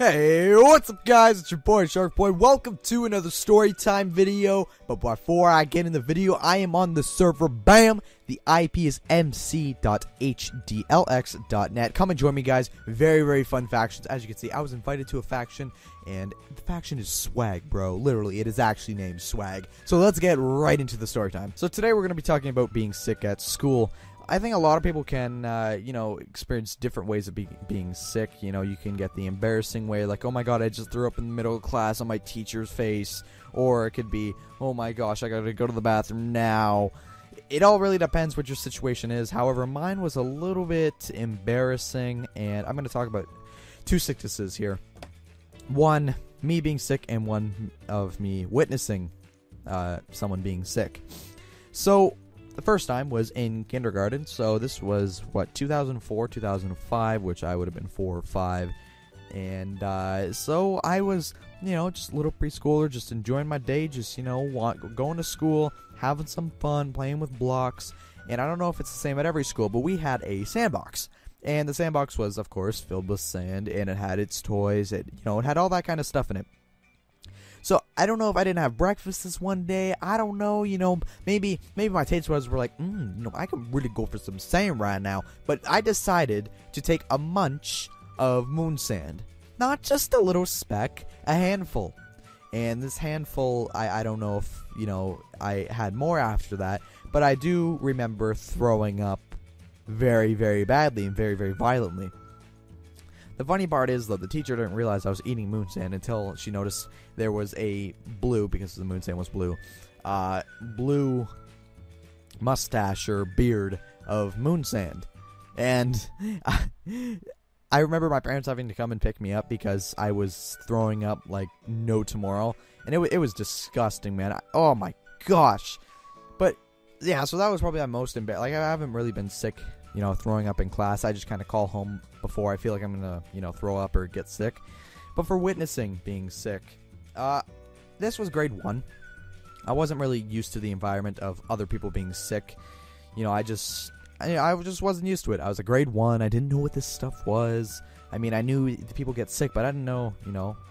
Hey, what's up guys? It's your boy Shark Boy. Welcome to another story time video. But before I get in the video, I am on the server BAM. The IP is mc.hdlx.net. Come and join me, guys. Very fun factions. As you can see, I was invited to a faction, and the faction is Swag, bro. Literally, it is actually named Swag. So let's get right into the story time. So today we're going to be talking about being sick at school. I think a lot of people can, experience different ways of being sick. You know, you can get the embarrassing way, like, oh my god, I just threw up in the middle of class on my teacher's face. Or it could be, oh my gosh, I gotta go to the bathroom now. It all really depends what your situation is. However, mine was a little bit embarrassing, and I'm going to talk about two sicknesses here. One, me being sick, and one of me witnessing someone being sick. So the first time was in kindergarten, so this was, 2004, 2005, which I would have been 4 or 5, and so I was, just a little preschooler, just enjoying my day, just, going to school, having some fun, playing with blocks, and I don't know if it's the same at every school, but we had a sandbox, and the sandbox was, of course, filled with sand, and it had its toys, it had all that kind of stuff in it. So, I don't know if I didn't have breakfast this one day. I don't know, maybe my taste buds were like, I could really go for some sand right now. But I decided to take a munch of MOONSAND. Not just a little speck, a handful. And this handful, I don't know if, I had more after that. But I do remember throwing up very badly and very violently. The funny part is, though, the teacher didn't realize I was eating MOONSAND until she noticed there was a blue, because the MOONSAND was blue, blue mustache or beard of MOONSAND. And I remember my parents having to come and pick me up because I was throwing up like no tomorrow. And it was disgusting, man. Oh my gosh. But yeah, so that was probably my most embarrassing. Like, I haven't really been sick, throwing up in class. I just kind of call home before I feel like I'm gonna, throw up or get sick. But for witnessing being sick, this was grade 1. I wasn't really used to the environment of other people being sick. I just wasn't used to it. I was a grade 1. I didn't know what this stuff was. I mean, I knew people get sick, but I didn't know,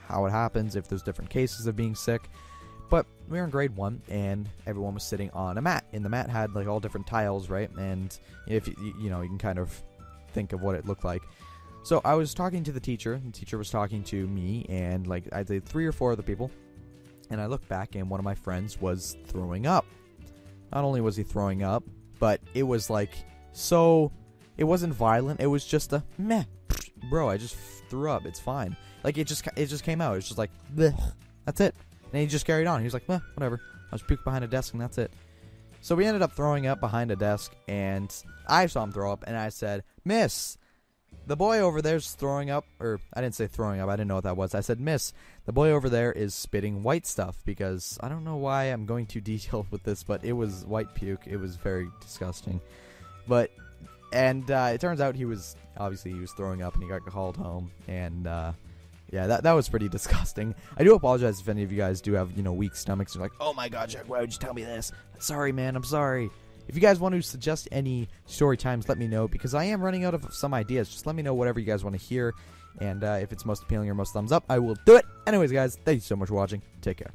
how it happens, if there's different cases of being sick. But we were in grade 1, and everyone was sitting on a mat, and the mat had like all different tiles, right? And if you can kind of think of what it looked like. So I was talking to the teacher was talking to me, and like I'd say 3 or 4 other people, and I looked back, and one of my friends was throwing up. Not only was he throwing up, but it was like, so it wasn't violent, it was just a meh, bro, I just threw up, it's fine. Like it just came out, it's just like, bleh, that's it. And he just carried on. He was like, whatever. I was puked behind a desk, and that's it. So we ended up throwing up behind a desk, and I saw him throw up, and I said, Miss, the boy over there's throwing up. Or, I didn't say throwing up. I didn't know what that was. I said, Miss, the boy over there is spitting white stuff, because I don't know why I'm going too detailed with this, but it was white puke. It was very disgusting. But, and it turns out he was throwing up, and he got called home, and, yeah, that was pretty disgusting. I do apologize if any of you guys do have, weak stomachs. You're like, oh my god, Jack, why would you tell me this? Sorry, man, I'm sorry. If you guys want to suggest any story times, let me know, because I am running out of some ideas. Just let me know whatever you guys want to hear, and if it's most appealing or most thumbs up, I will do it. Anyways, guys, thank you so much for watching. Take care.